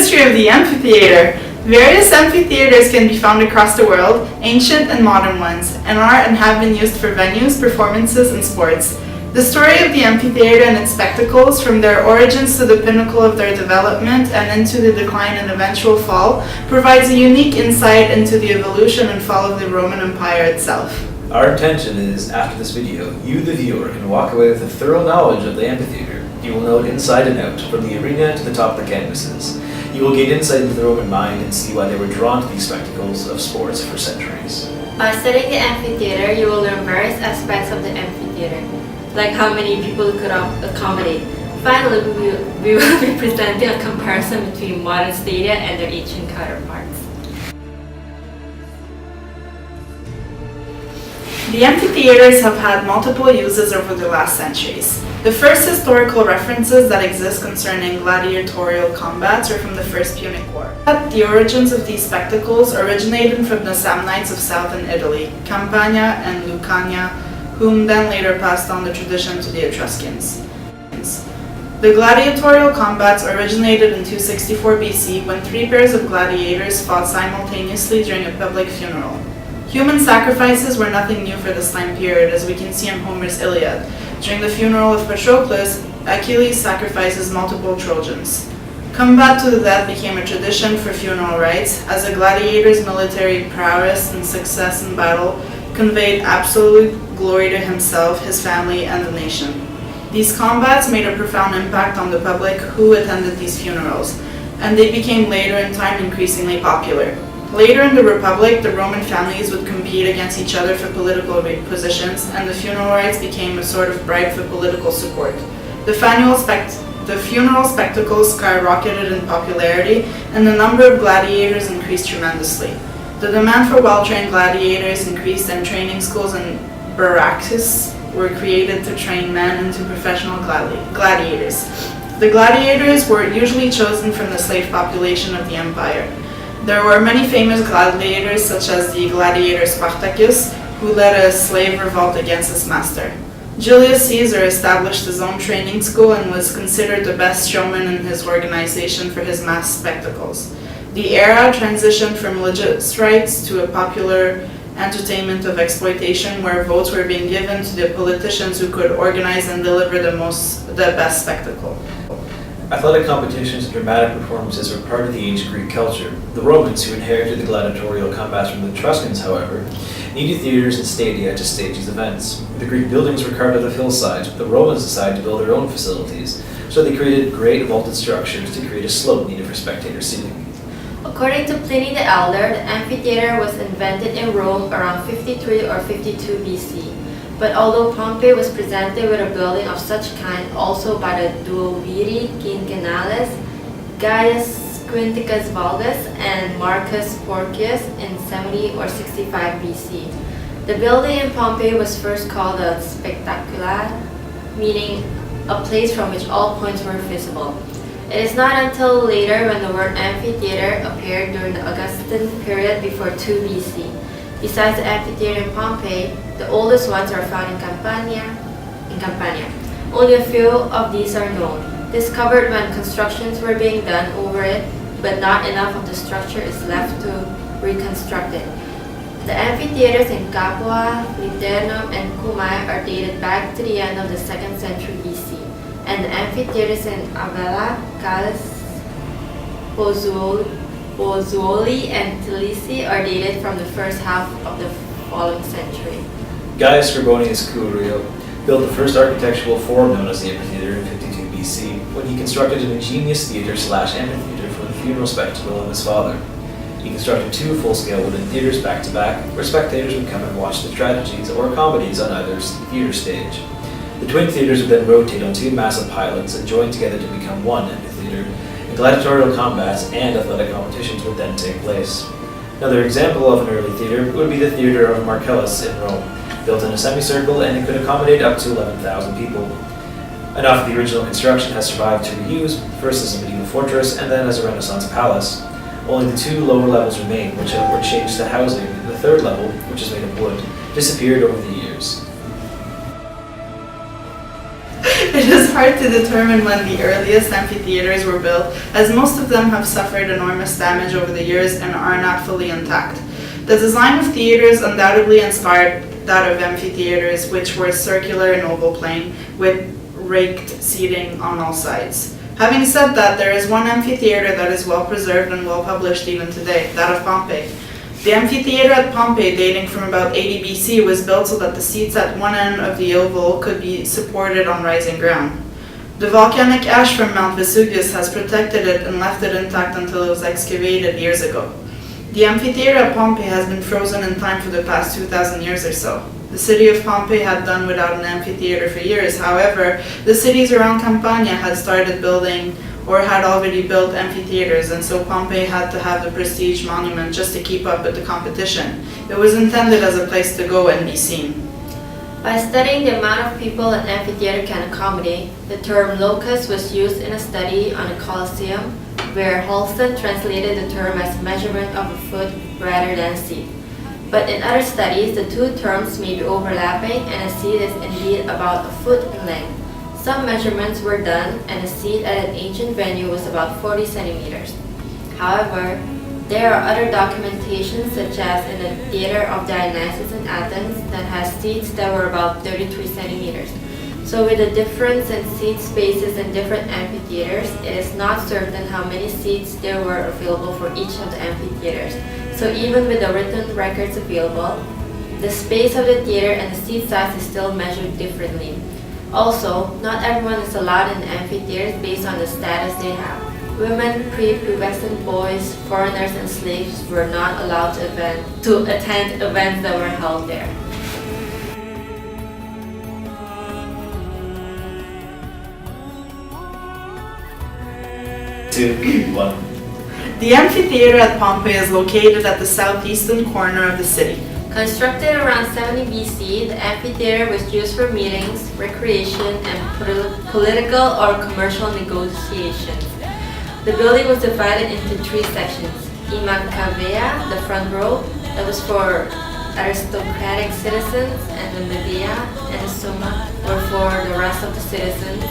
history of the amphitheater. Various amphitheaters can be found across the world, ancient and modern ones, and are and have been used for venues, performances, and sports. The story of the amphitheater and its spectacles, from their origins to the pinnacle of their development and into the decline and eventual fall, provides a unique insight into the evolution and fall of the Roman Empire itself. Our intention is, after this video, you, the viewer, can walk away with a thorough knowledge of the amphitheater. You will know it inside and out, from the arena to the top of the canvases. You will gain insight into the Roman mind and see why they were drawn to these spectacles of sports for centuries. By studying the amphitheater, you will learn various aspects of the amphitheater, like how many people it could accommodate. Finally, we will be presenting a comparison between modern stadia and their ancient counterparts. The amphitheaters have had multiple uses over the last centuries. The first historical references that exist concerning gladiatorial combats are from the First Punic War. The origins of these spectacles originated from the Samnites of southern Italy, Campania and Lucania, whom then later passed on the tradition to the Etruscans. The gladiatorial combats originated in 264 BC when 3 pairs of gladiators fought simultaneously during a public funeral. Human sacrifices were nothing new for this time period, as we can see in Homer's Iliad. During the funeral of Patroclus, Achilles sacrifices multiple Trojans. Combat to the death became a tradition for funeral rites, as a gladiator's military prowess and success in battle conveyed absolute glory to himself, his family, and the nation. These combats made a profound impact on the public who attended these funerals, and they became later in time increasingly popular. Later in the Republic, the Roman families would compete against each other for political positions, and the funeral rites became a sort of bribe for political support. The funeral spectacles skyrocketed in popularity, and the number of gladiators increased tremendously. The demand for well-trained gladiators increased, and training schools and barracks were created to train men into professional gladiators. The gladiators were usually chosen from the slave population of the empire. There were many famous gladiators, such as the gladiator Spartacus, who led a slave revolt against his master. Julius Caesar established his own training school and was considered the best showman in his organization for his mass spectacles. The era transitioned from religious rites to a popular entertainment of exploitation, where votes were being given to the politicians who could organize and deliver the best spectacle. Athletic competitions and dramatic performances were part of the ancient Greek culture. The Romans, who inherited the gladiatorial combats from the Etruscans, however, needed theaters and stadia to stage these events. The Greek buildings were carved out of hillsides, but the Romans decided to build their own facilities, so they created great vaulted structures to create a slope needed for spectator seating. According to Pliny the Elder, the amphitheater was invented in Rome around 53 or 52 BC. But although Pompey was presented with a building of such kind also by the Duoviri Quinquennales, Gaius Quinticus Valdes, and Marcus Porcius in 70 or 65 BC. The building in Pompey was first called a spectacula, meaning a place from which all points were visible. It is not until later when the word amphitheater appeared during the Augustan period before 2 BC. Besides the amphitheater in Pompeii, the oldest ones are found in Campania. Only a few of these are known, discovered when constructions were being done over it, but not enough of the structure is left to reconstruct it. The amphitheaters in Capua, Liternum, and Cumae are dated back to the end of the 2nd century BC, and the amphitheaters in Avella, Cales, Pozzuoli, and Tilisi are dated from the first half of the following century. Gaius Scribonius Curio built the first architectural form known as the amphitheater in 52 BC, when he constructed an ingenious theater/amphitheater for the funeral spectacle of his father. He constructed 2 full-scale wooden theaters back-to-back, where spectators would come and watch the tragedies or comedies on either theater stage. The twin theaters would then rotate on 2 massive pylons and join together to become one amphitheater, and gladiatorial combats and athletic competitions would then take place. Another example of an early theater would be the Theater of Marcellus in Rome, built in a semicircle, and it could accommodate up to 11,000 people. Enough of the original construction has survived to be used, first as a medieval fortress and then as a Renaissance palace. Only the 2 lower levels remain, which were changed to housing. The 3rd level, which is made of wood, disappeared over the years. It is hard to determine when the earliest amphitheaters were built, as most of them have suffered enormous damage over the years and are not fully intact. The design of theaters undoubtedly inspired that of amphitheaters, which were circular and oval plane, with raked seating on all sides. Having said that, there is one amphitheater that is well preserved and well published even today, that of Pompeii. The amphitheater at Pompeii, dating from about 80 BC, was built so that the seats at one end of the oval could be supported on rising ground. The volcanic ash from Mount Vesuvius has protected it and left it intact until it was excavated years ago. The amphitheater at Pompeii has been frozen in time for the past 2,000 years or so. The city of Pompeii had done without an amphitheater for years. However, the cities around Campania had started building or had already built amphitheaters, and so Pompeii had to have the prestige monument just to keep up with the competition. It was intended as a place to go and be seen. By studying the amount of people an amphitheater can accommodate, the term locus was used in a study on the Colosseum, where Holston translated the term as measurement of a foot rather than a seat. But in other studies, the two terms may be overlapping, and a seat is indeed about a foot in length. Some measurements were done, and a seat at an ancient venue was about 40 centimeters. However, there are other documentation, such as in the Theater of Dionysus in Athens, that has seats that were about 33 centimeters. So with the difference in seat spaces in different amphitheaters, it is not certain how many seats there were available for each of the amphitheaters. So even with the written records available, the space of the theater and the seat size is still measured differently. Also, not everyone is allowed in amphitheaters based on the status they have. Women, prepubescent boys, foreigners, and slaves were not allowed to attend events that were held there. The amphitheater at Pompeii is located at the southeastern corner of the city. Constructed around 70 BC, the amphitheater was used for meetings, recreation, and political or commercial negotiations. The building was divided into three sections. Imacavea, the front row, that was for aristocratic citizens, and the Medea and the Summa were for the rest of the citizens,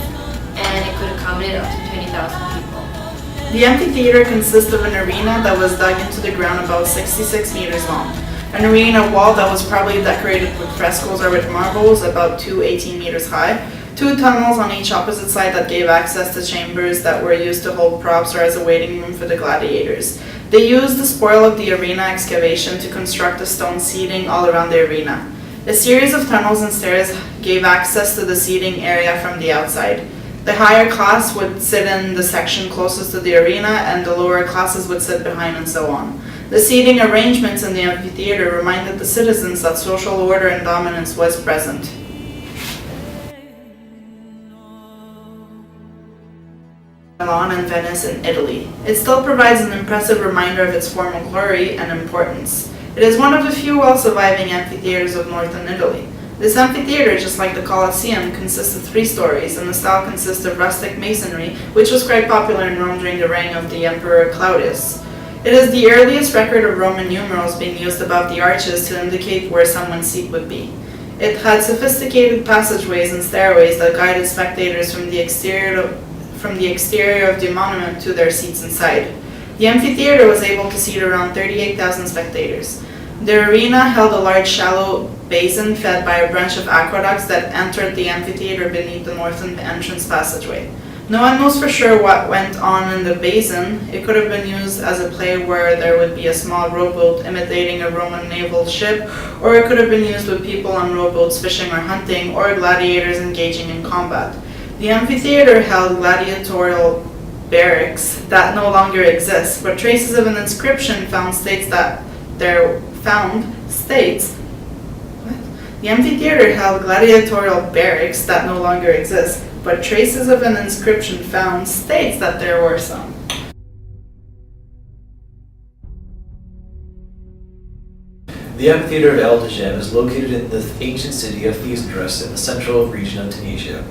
and it could accommodate up to 20,000 people. The amphitheater consists of an arena that was dug into the ground about 66 meters long. An arena wall that was probably decorated with frescoes or with marbles about 18 meters high. Two tunnels on each opposite side that gave access to chambers that were used to hold props or as a waiting room for the gladiators. They used the spoil of the arena excavation to construct a stone seating all around the arena. A series of tunnels and stairs gave access to the seating area from the outside. The higher class would sit in the section closest to the arena, and the lower classes would sit behind, and so on. The seating arrangements in the amphitheater reminded the citizens that social order and dominance was present. Milan and Venice in Italy. It still provides an impressive reminder of its former glory and importance. It is one of the few well-surviving amphitheaters of northern Italy. This amphitheater, just like the Colosseum, consists of 3 stories, and the style consists of rustic masonry, which was quite popular in Rome during the reign of the Emperor Claudius. It is the earliest record of Roman numerals being used above the arches to indicate where someone's seat would be. It had sophisticated passageways and stairways that guided spectators from the exterior of the monument to their seats inside. The amphitheater was able to seat around 38,000 spectators. The arena held a large shallow basin fed by a branch of aqueducts that entered the amphitheater beneath the northern entrance passageway. No one knows for sure what went on in the basin. It could have been used as a play where there would be a small rowboat imitating a Roman naval ship, or it could have been used with people on rowboats fishing or hunting, or gladiators engaging in combat. The amphitheater held gladiatorial barracks that no longer exist, but traces of an inscription The amphitheater held gladiatorial barracks that no longer exist, but traces of an inscription found states that there were some. The amphitheater of El Degem is located in the ancient city of Thesandrus in the central region of Tunisia.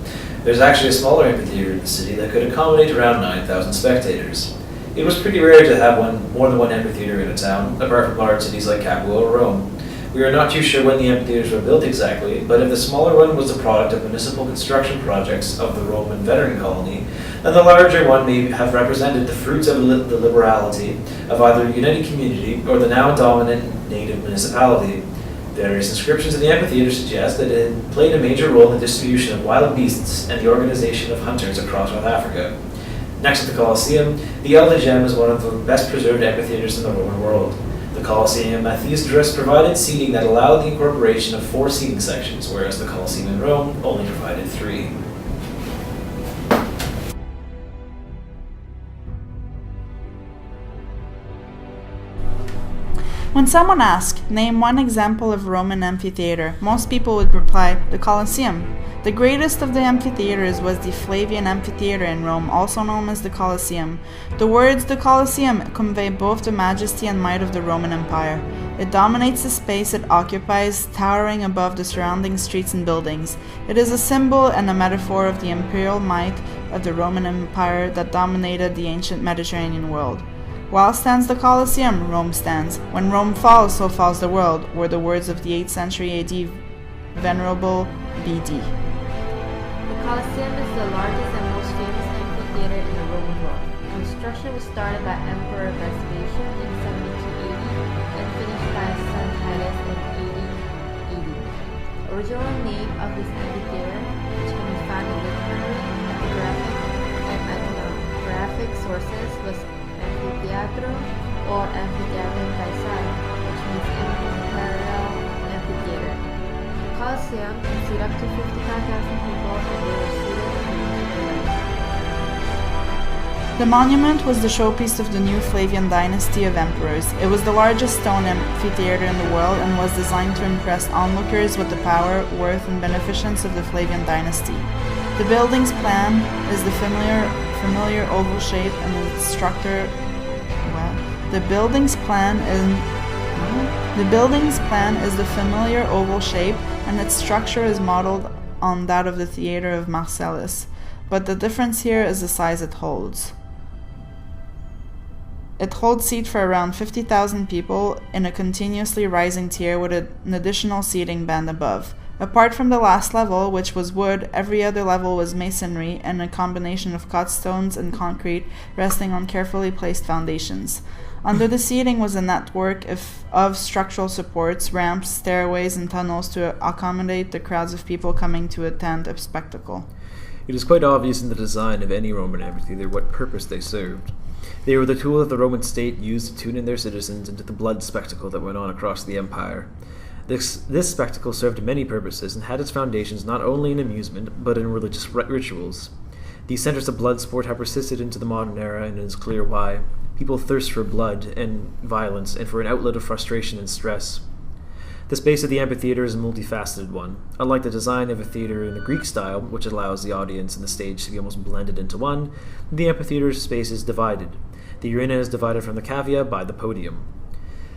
There's actually a smaller amphitheater in the city that could accommodate around 9,000 spectators. It was pretty rare to have more than one amphitheater in a town, apart from large cities like Capua or Rome. We are not too sure when the amphitheatres were built exactly, but if the smaller one was the product of municipal construction projects of the Roman veteran colony, then the larger one may have represented the fruits of the liberality of either a united community or the now dominant native municipality. Various inscriptions in the amphitheatre suggest that it had played a major role in the distribution of wild beasts and the organization of hunters across North Africa. Next to the Colosseum, the El de Gem is one of the best preserved amphitheatres in the Roman world. The Colosseum at Amphitheatres provided seating that allowed the incorporation of 4 seating sections, whereas the Colosseum in Rome only provided 3. When someone asked, name one example of Roman amphitheater, most people would reply, the Colosseum. The greatest of the amphitheaters was the Flavian Amphitheater in Rome, also known as the Colosseum. The words the Colosseum convey both the majesty and might of the Roman Empire. It dominates the space it occupies, towering above the surrounding streets and buildings. It is a symbol and a metaphor of the imperial might of the Roman Empire that dominated the ancient Mediterranean world. While stands the Colosseum, Rome stands. When Rome falls, so falls the world, were the words of the 8th century AD Venerable BD. The Colosseum is the largest and most famous amphitheater in the Roman world. Construction was started by Emperor Vespasian in 72 AD and finished by his son Titus in 80 AD. The original name of this amphitheater, which can be found in literary, epigraphic, and ethnographic sources, was Amphitheatro or Amphitheatro Caesar, which means Imperial Amphitheater. The Colosseum can seat up to 55,000 people and they were seated in the The monument was the showpiece of the new Flavian dynasty of emperors. It was the largest stone amphitheater in the world and was designed to impress onlookers with the power, worth, and beneficence of the Flavian dynasty. The building's plan is the familiar oval shape and its structure. The building's plan is the familiar oval shape, and its structure is modeled on that of the theater of Marcellus. But the difference here is the size it holds. It holds seat for around 50,000 people in a continuously rising tier with an additional seating band above. Apart from the last level, which was wood, every other level was masonry and a combination of cut stones and concrete resting on carefully placed foundations. Under the seating was a network of structural supports, ramps, stairways, and tunnels to accommodate the crowds of people coming to attend a spectacle. It is quite obvious in the design of any Roman amphitheatre what purpose they served. They were the tool that the Roman state used to tune in their citizens into the blood spectacle that went on across the empire. This spectacle served many purposes and had its foundations not only in amusement, but in religious rituals. These centers of blood sport have persisted into the modern era, and it is clear why. People thirst for blood and violence and for an outlet of frustration and stress. The space of the amphitheater is a multifaceted one. Unlike the design of a theater in the Greek style, which allows the audience and the stage to be almost blended into one, the amphitheater's space is divided. The arena is divided from the cavea by the podium.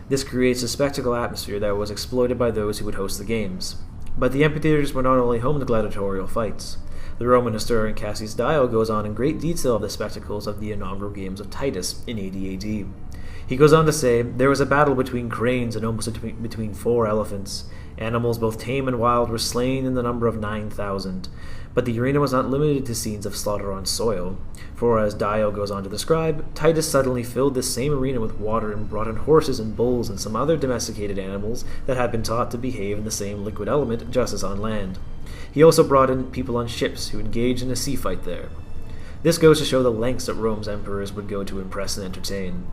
This creates a spectacle atmosphere that was exploited by those who would host the games. But the amphitheaters were not only home to gladiatorial fights. The Roman historian Cassius Dio goes on in great detail of the spectacles of the inaugural games of Titus in 80 AD. He goes on to say, there was a battle between cranes and almost between 4 elephants. Animals both tame and wild were slain in the number of 9,000. But the arena was not limited to scenes of slaughter on soil, for as Dio goes on to describe, Titus suddenly filled this same arena with water and brought in horses and bulls and some other domesticated animals that had been taught to behave in the same liquid element just as on land. He also brought in people on ships who engaged in a sea fight there. This goes to show the lengths that Rome's emperors would go to impress and entertain.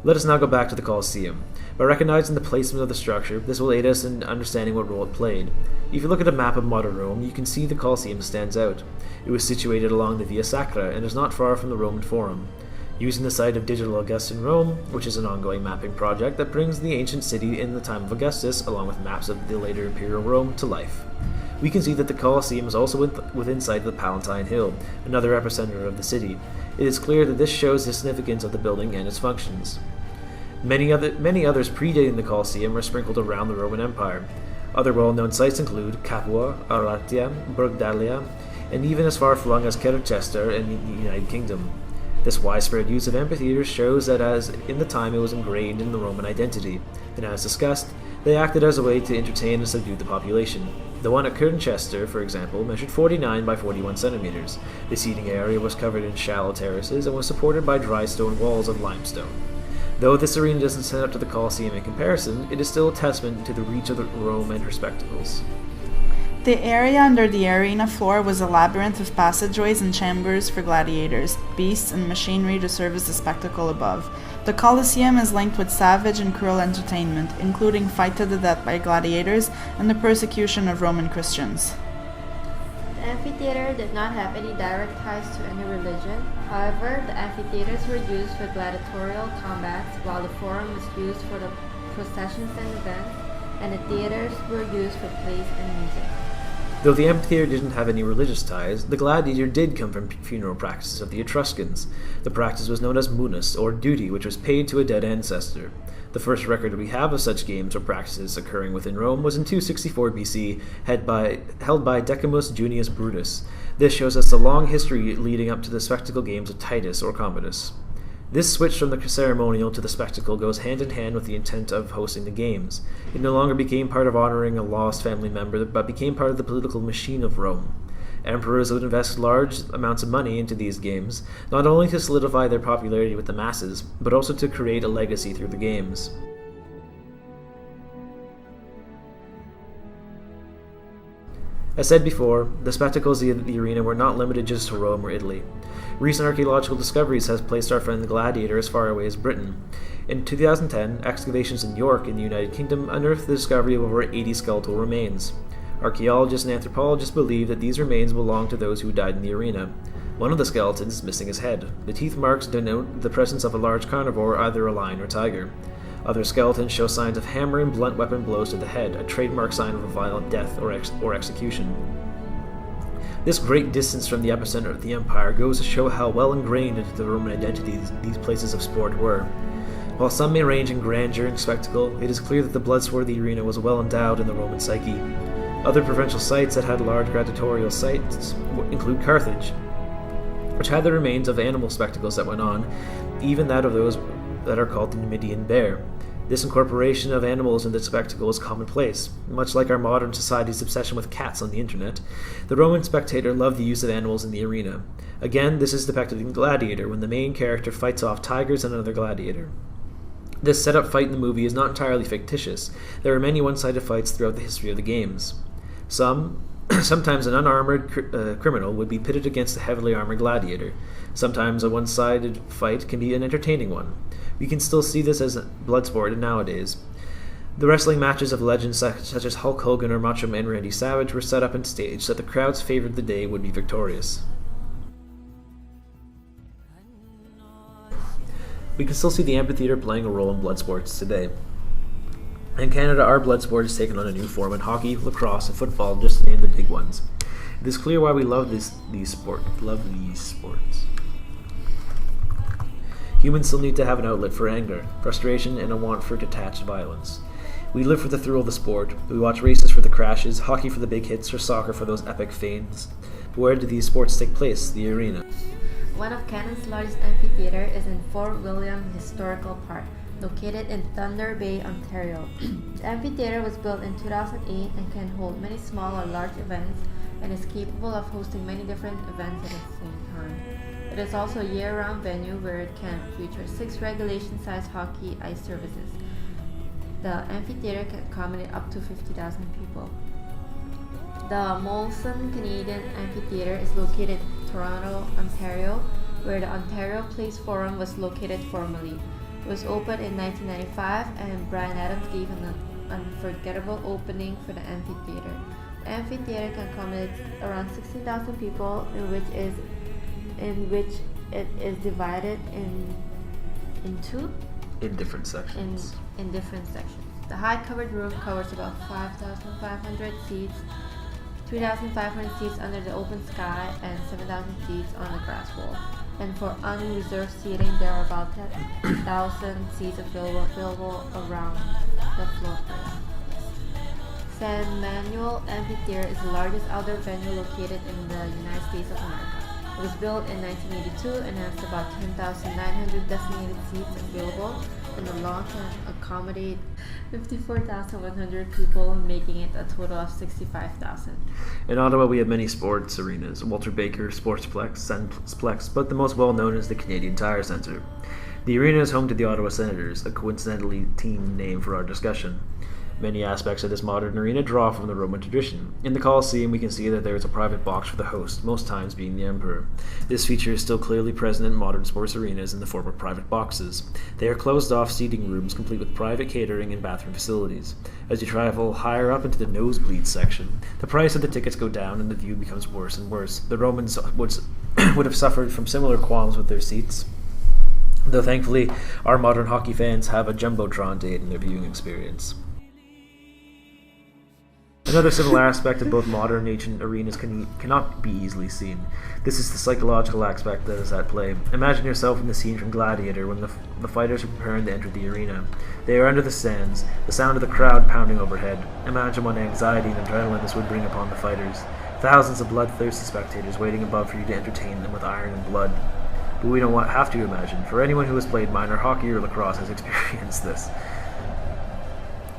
Let us now go back to the Colosseum. By recognizing the placement of the structure, this will aid us in understanding what role it played. If you look at a map of modern Rome, you can see the Colosseum stands out. It was situated along the Via Sacra and is not far from the Roman Forum. Using the site of Digital Augustus in Rome, which is an ongoing mapping project that brings the ancient city in the time of Augustus, along with maps of the later imperial Rome, to life. We can see that the Colosseum is also within sight of the Palatine Hill, another epicenter of the city. It is clear that this shows the significance of the building and its functions. Many others predating the Colosseum are sprinkled around the Roman Empire. Other well-known sites include Capua, Aratia, Burgdalia, and even as far flung as Chichester in the United Kingdom. This widespread use of amphitheaters shows that as in the time it was ingrained in the Roman identity, and as discussed, They acted as a way to entertain and subdue the population. The one at Cirencester, for example, measured 49 by 41 centimeters. The seating area was covered in shallow terraces and was supported by dry stone walls of limestone. Though this arena doesn't stand up to the Colosseum in comparison, it is still a testament to the reach of Rome and her spectacles. The area under the arena floor was a labyrinth of passageways and chambers for gladiators, beasts, and machinery to serve as the spectacle above. The Colosseum is linked with savage and cruel entertainment, including fight to the death by gladiators and the persecution of Roman Christians. The amphitheater did not have any direct ties to any religion. However, the amphitheaters were used for gladiatorial combats, while the forum was used for the processions and events, and the theaters were used for plays and music. Though the amphitheater didn't have any religious ties, the gladiator did come from funeral practices of the Etruscans. The practice was known as munus, or duty, which was paid to a dead ancestor. The first record we have of such games or practices occurring within Rome was in 264 BC, held by Decimus Junius Brutus. This shows us the long history leading up to the spectacle games of Titus or Commodus. This switch from the ceremonial to the spectacle goes hand in hand with the intent of hosting the games. It no longer became part of honoring a lost family member, but became part of the political machine of Rome. Emperors would invest large amounts of money into these games, not only to solidify their popularity with the masses, but also to create a legacy through the games. As said before, the spectacles of the arena were not limited just to Rome or Italy. Recent archaeological discoveries have placed our friend the gladiator as far away as Britain. In 2010, excavations in York in the United Kingdom unearthed the discovery of over 80 skeletal remains. Archaeologists and anthropologists believe that these remains belong to those who died in the arena. One of the skeletons is missing his head. The teeth marks denote the presence of a large carnivore, either a lion or tiger. Other skeletons show signs of hammer and blunt weapon blows to the head, a trademark sign of a violent death or execution. This great distance from the epicenter of the empire goes to show how well ingrained into the Roman identity these places of sport were. While some may range in grandeur and spectacle, it is clear that the blood-sworthy arena was well endowed in the Roman psyche. Other provincial sites that had large gladiatorial sites include Carthage, which had the remains of animal spectacles that went on, even that of those that are called the Numidian bear. This incorporation of animals in the spectacle is commonplace. Much like our modern society's obsession with cats on the internet, the Roman spectator loved the use of animals in the arena. Again, this is depicted in Gladiator, when the main character fights off tigers and another gladiator. This set-up fight in the movie is not entirely fictitious. There are many one-sided fights throughout the history of the games. Sometimes an unarmored criminal would be pitted against a heavily armored gladiator. Sometimes a one-sided fight can be an entertaining one. We can still see this as blood sport nowadays. The wrestling matches of legends such as Hulk Hogan or Macho Man Randy Savage were set up and staged so that the crowds favored the day would be victorious. We can still see the amphitheater playing a role in blood sports today. In Canada, our blood sport has taken on a new form in hockey, lacrosse, and football, just to name the big ones. It is clear why we love these sports. Humans still need to have an outlet for anger, frustration, and a want for detached violence. We live for the thrill of the sport. We watch races for the crashes, hockey for the big hits, or soccer for those epic feigns. But where do these sports take place? The arena. One of Canada's largest amphitheater is in Fort William Historical Park, located in Thunder Bay, Ontario. The amphitheater was built in 2008 and can hold many small or large events and is capable of hosting many different events at the same time. It is also a year-round venue where it can feature 6 regulation-sized hockey ice services. The amphitheater can accommodate up to 50,000 people. The Molson Canadian Amphitheater is located in Toronto, Ontario, where the Ontario Place Forum was located formerly. It was opened in 1995, and Bryan Adams gave an unforgettable opening for the amphitheater. The amphitheater can accommodate around 16,000 people, in which it is divided into different sections. In different sections. The high covered roof covers about 5,500 seats, 3,500 seats under the open sky, and 7,000 seats on the grass wall. And for unreserved seating, there are about 10,000 seats available around the floor plane. San Manuel Amphitheater is the largest outdoor venue located in the United States of America. It was built in 1982 and has about 10,900 designated seats available. and the lawn can accommodate 54,100 people, making it a total of 65,000. In Ottawa, we have many sports arenas: Walter Baker, Sportsplex, Sunplex, but the most well-known is the Canadian Tire Centre. The arena is home to the Ottawa Senators, a coincidentally team name for our discussion. Many aspects of this modern arena draw from the Roman tradition. In the Colosseum, we can see that there is a private box for the host, most times being the emperor. This feature is still clearly present in modern sports arenas in the form of private boxes. They are closed-off seating rooms complete with private catering and bathroom facilities. As you travel higher up into the nosebleed section, the price of the tickets go down and the view becomes worse and worse. The Romans would have suffered from similar qualms with their seats, though thankfully our modern hockey fans have a jumbotron to aid in their viewing experience. Another similar aspect of both modern and ancient arenas cannot be easily seen. This is the psychological aspect that is at play. Imagine yourself in the scene from Gladiator when the fighters are preparing to enter the arena. They are under the stands, the sound of the crowd pounding overhead. Imagine what anxiety and adrenaline this would bring upon the fighters. Thousands of bloodthirsty spectators waiting above for you to entertain them with iron and blood. But we don't have to imagine, for anyone who has played minor hockey or lacrosse has experienced this.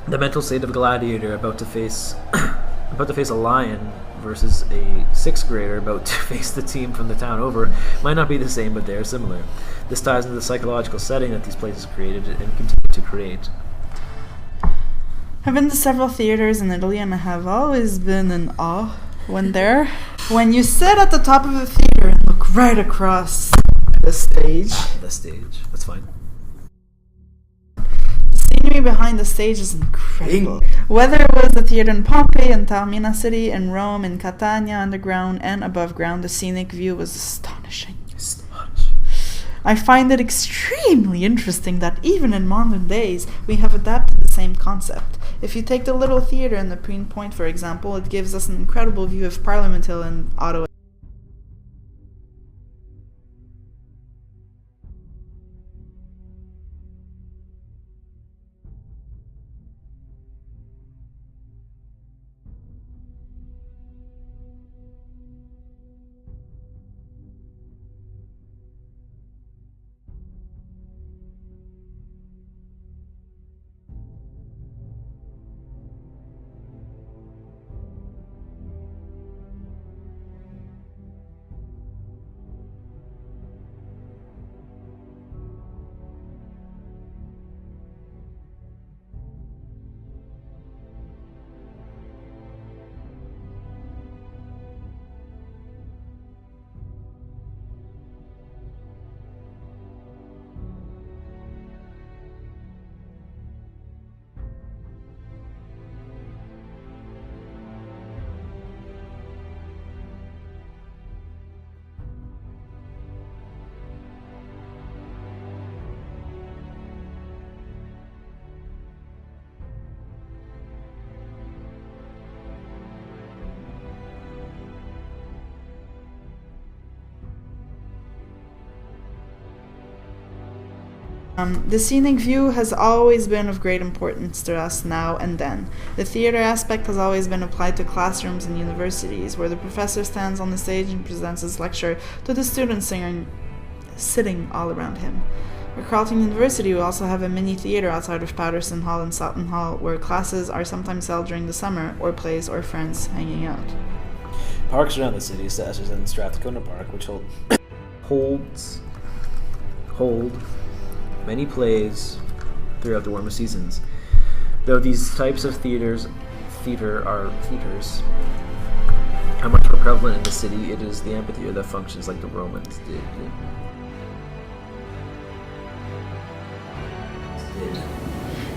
The mental state of a gladiator about to face a lion versus a sixth grader about to face the team from the town over might not be the same, but they are similar. This ties into the psychological setting that these places created and continue to create. I've been to several theaters in Italy and I have always been in awe when there. When you sit at the top of the theater and look right across the stage. That's fine. The scenery behind the stage is incredible. Whether it was the theater in Pompeii, in Taormina City, in Rome, in Catania, underground and above ground, the scenic view was astonishing. I find it extremely interesting that even in modern days, we have adapted the same concept. If you take the little theater in the Preen Point, for example, it gives us an incredible view of Parliament Hill in Ottawa. The scenic view has always been of great importance to us now and then. The theater aspect has always been applied to classrooms and universities, where the professor stands on the stage and presents his lecture to the students sitting all around him. At Carleton University, we also have a mini theater outside of Patterson Hall and Sutton Hall, where classes are sometimes held during the summer, or plays or friends hanging out. Parks around the city, such as in Strathcona Park, which hold many plays throughout the warmer seasons. Though these types of theaters are much more prevalent in the city, it is the amphitheater that functions like the Romans did.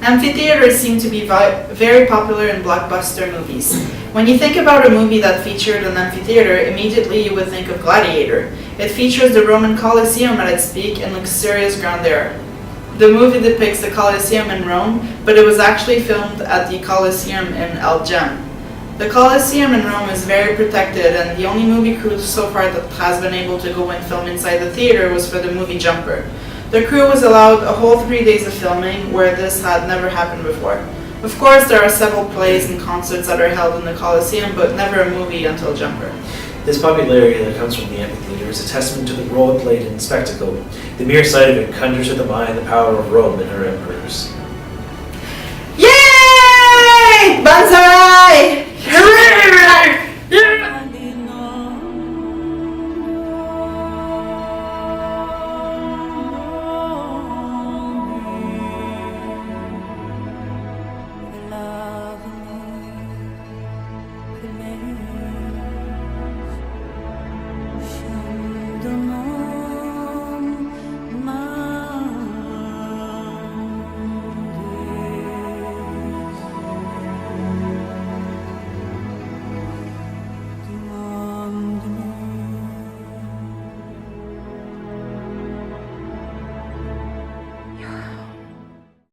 Amphitheaters seem to be very popular in blockbuster movies. When you think about a movie that featured an amphitheater, immediately you would think of Gladiator. It features the Roman Colosseum at its peak and luxurious grandeur. The movie depicts the Colosseum in Rome, but it was actually filmed at the Colosseum in El Gem. The Colosseum in Rome is very protected, and the only movie crew so far that has been able to go and film inside the theater was for the movie Jumper. The crew was allowed a whole 3 days of filming, where this had never happened before. Of course, there are several plays and concerts that are held in the Colosseum, but never a movie until Jumper. This popularity that comes from the amphitheater is a testament to the role it played in spectacle. The mere sight of it conjures to the mind the power of Rome and her emperors.